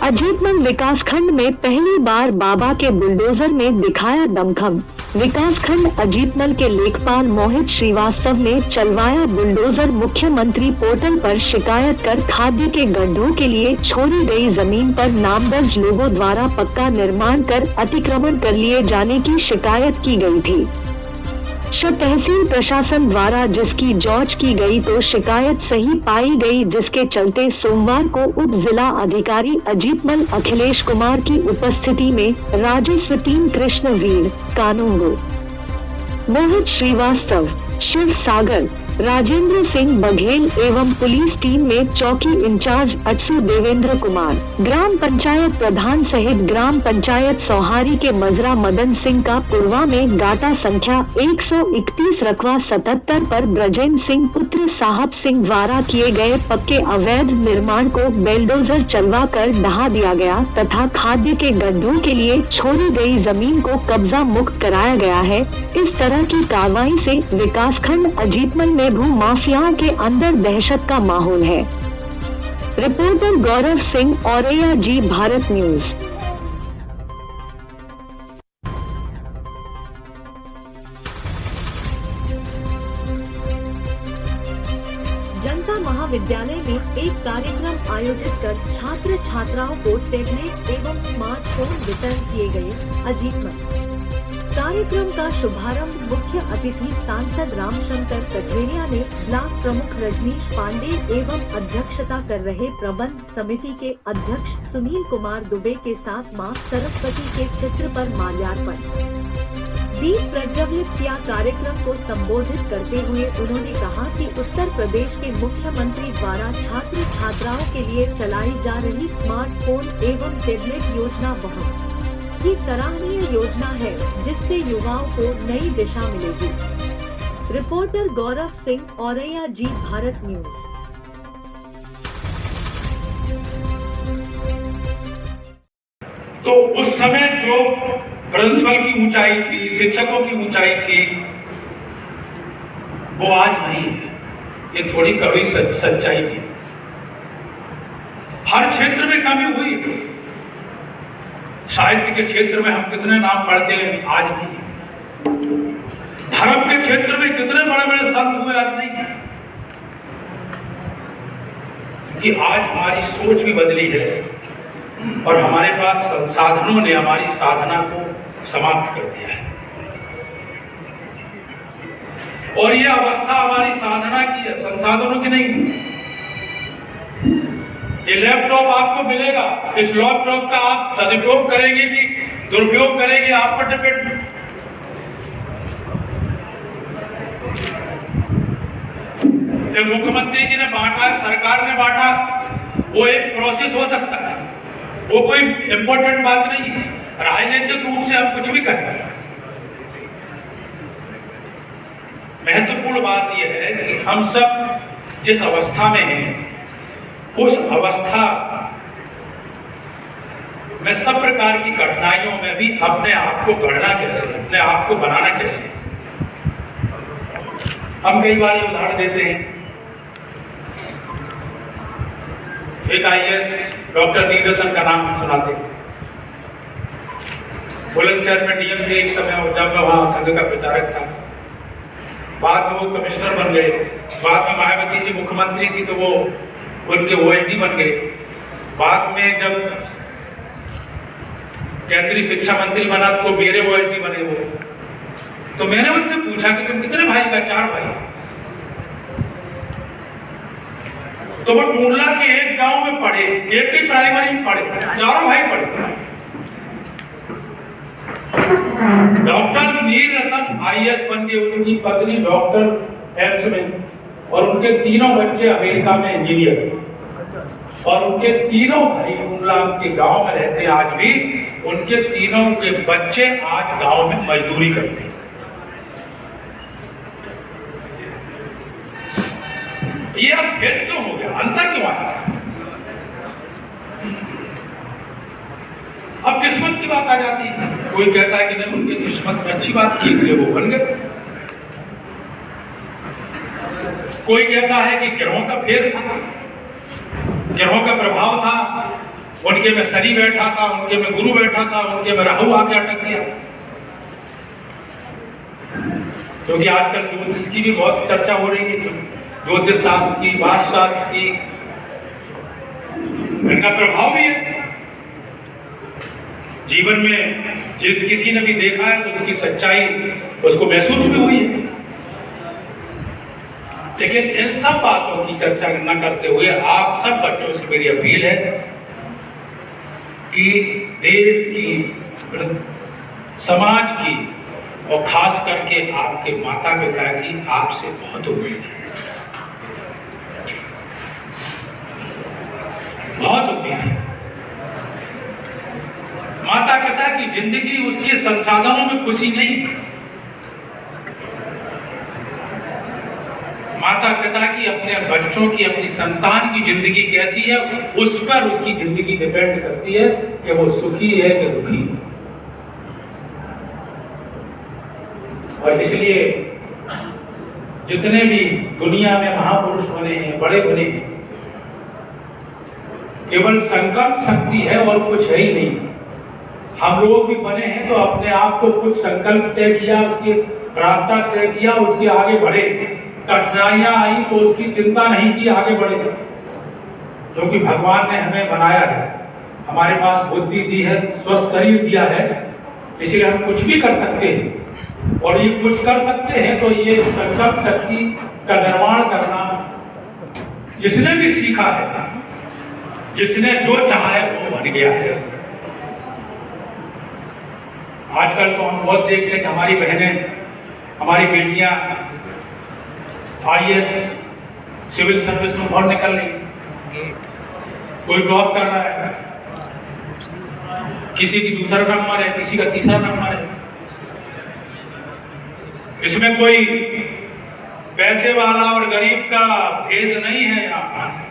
अजीतमल विकासखंड में पहली बार बाबा के बुलडोजर ने दिखाया दमखम। विकासखंड अजीतमल के लेखपाल मोहित श्रीवास्तव ने चलवाया बुलडोजर। मुख्यमंत्री पोर्टल पर शिकायत कर खाद्य के गड्ढों के लिए छोड़ी गई जमीन पर नामदर्ज लोगों द्वारा पक्का निर्माण कर अतिक्रमण कर लिए जाने की शिकायत की गई थी। तहसील प्रशासन द्वारा जिसकी जांच की गई तो शिकायत सही पाई गई, जिसके चलते सोमवार को उप जिला अधिकारी अजीतमल अखिलेश कुमार की उपस्थिति में राजस्व टीम कृष्णवीर, कानूंगो, मोहित श्रीवास्तव, शिव सागर, राजेंद्र सिंह बघेल एवं पुलिस टीम में चौकी इंचार्ज अच्सू देवेंद्र कुमार, ग्राम पंचायत प्रधान सहित ग्राम पंचायत सौहारी के मजरा मदन सिंह का पूर्वा में गाटा संख्या 131 रकवा 77 पर ब्रजेंद्र सिंह पुत्र साहब सिंह द्वारा किए गए पक्के अवैध निर्माण को बेलडोजर चलवा कर ढहा दिया गया तथा खाद्य के गड्ढों के लिए छोड़ी गई जमीन को कब्जा मुक्त कराया गया है। इस तरह की कार्रवाई से विकासखंड अजीतमल में भू माफियाओं के अंदर दहशत का माहौल है। रिपोर्टर गौरव सिंह, औरैया जी, भारत न्यूज। जनता महाविद्यालय में एक कार्यक्रम आयोजित कर छात्र छात्राओं को टैबलेट एवं स्मार्टफोन वितरण किए गए। अजीतमल कार्यक्रम का शुभारंभ मुख्य अतिथि सांसद रामशंकर कठेरिया ने ब्लॉक प्रमुख रजनीश पांडे एवं अध्यक्षता कर रहे प्रबंध समिति के अध्यक्ष सुनील कुमार दुबे के साथ मां सरस्वती के चित्र पर माल्यार्पण दीप प्रज्वलित किया। कार्यक्रम को संबोधित करते हुए उन्होंने कहा कि उत्तर प्रदेश के मुख्यमंत्री द्वारा छात्र छात्राओं के लिए चलाई जा रही स्मार्टफोन एवं टैबलेट योजना बहुत ही सराहनीय योजना है, जिससे युवाओं को नई दिशा मिलेगी। रिपोर्टर गौरव सिंह, औरैया जी, भारत न्यूज। तो उस समय जो प्रिंसिपल की ऊंचाई थी, शिक्षकों की ऊंचाई थी, वो आज नहीं है। ये थोड़ी कड़ी सच्चाई है। हर क्षेत्र में कमी हुई है। साहित्य के क्षेत्र में हम कितने नाम पढ़ते हैं, आज नहीं। धर्म के क्षेत्र में कितने बड़े बड़े संत हुए, आज नहीं। कि आज हमारी सोच भी बदली है और हमारे पास संसाधनों ने हमारी साधना को समाप्त कर दिया है। और यह अवस्था हमारी साधना की है, संसाधनों की नहीं। ये लैपटॉप आपको मिलेगा, इस लैपटॉप का आप सदुपयोग करेंगे कि दुरुपयोग करेंगे, आप पर डिपेंड। जब मुख्यमंत्री जी ने बांटा, सरकार ने बांटा, वो एक प्रोसेस हो सकता है, वो कोई इंपॉर्टेंट बात नहीं है। राजनीतिक रूप से हम कुछ भी करें। महत्वपूर्ण बात यह है कि हम सब जिस अवस्था में हैं, उस अवस्था में सब प्रकार की कठिनाइयों में भी अपने आप को गढ़ना कैसे, अपने आप को बनाना कैसे। हम कई बार ये उदाहरण देते हैं। एक आईएएस डॉक्टर नीलरतन का नाम हम सुनाते हैं। बुलंदशहर में डीएम थे एक समय, जब मैं वहां संघ का प्रचारक था। बाद में वो कमिश्नर बन गए। बाद में मायावती जी मुख्यमंत्री थी तो वो उनके ओएसडी बन गए। बाद में जब केंद्रीय शिक्षा मंत्री बना तो मेरे ओएसडी बने वो। तो मैंने उनसे पूछा कि तुम कितने भाई का? 4 भाई। तो वो टूंडला के एक गांव में पढ़े, एक ही प्राइमरी में पढ़े, 4 भाई पढ़े। डॉक्टर नीलरतन आईएएस बन गए, उनकी पत्नी डॉक्टर एम्स में, और उनके 3 बच्चे अमेरिका में इंजीनियर, और उनके 3 भाई टूंडला के गांव में रहते हैं आज भी। उनके 3 के बच्चे आज गांव में मजदूरी करते हैं। ये अब भेद क्यों हो गया, अंतर क्यों आया? अब किस्मत की बात आ जाती है। कोई कहता है कि नहीं, उनकी किस्मत में अच्छी बात थी इसलिए वो बन गए। कोई कहता है कि गिरोह का फेर था, गिरोह का प्रभाव था, उनके में शनि बैठा था, उनके में गुरु बैठा था, उनके में राहु आके अटक गया। क्योंकि आजकल ज्योतिष की भी बहुत चर्चा हो रही है, ज्योतिष शास्त्र की, वास्तु शास्त्र की, इनका प्रभाव भी है जीवन में। जिस किसी ने भी देखा है तो उसकी सच्चाई उसको महसूस भी हुई है। लेकिन इन सब बातों की चर्चा न करते हुए आप सब बच्चों से मेरी अपील है कि देश की, समाज की और खास करके आपके माता पिता की आपसे बहुत उम्मीद है, बहुत उम्मीद है। माता पिता की जिंदगी उसके संसाधनों में खुशी नहीं है। माता पिता की अपने बच्चों की, अपनी संतान की जिंदगी कैसी है, उस पर उसकी जिंदगी डिपेंड करती है कि वो सुखी है कि दुखी है। और इसलिए जितने भी दुनिया में महापुरुष बने हैं, बड़े बने हैं, केवल संकल्प शक्ति है और कुछ है ही नहीं। हम लोग भी बने हैं तो अपने आप को कुछ संकल्प तय किया, उसके रास्ता तय किया, उसके आगे बढ़े। कठिनाइयां आई तो उसकी चिंता नहीं की, आगे बढ़े, क्योंकि भगवान ने हमें बनाया है, हमारे पास बुद्धि दी है, स्वस्थ शरीर दिया है, इसलिए हम कुछ भी कर सकते हैं। और ये कुछ कर सकते हैं तो ये संकल्प शक्ति का निर्माण करना, जिसने भी सीखा है, जिसने जो चाहा है वो बन गया है। आजकल तो हम बहुत देखते हैं कि हमारी बहनें, हमारी बेटियां IAS सिविल सर्विस में बहुत निकल रही, कोई जॉब कर रहा है, किसी की दूसरा नंबर है, किसी का तीसरा नंबर है। इसमें कोई पैसे वाला और गरीब का भेद नहीं है यहाँ।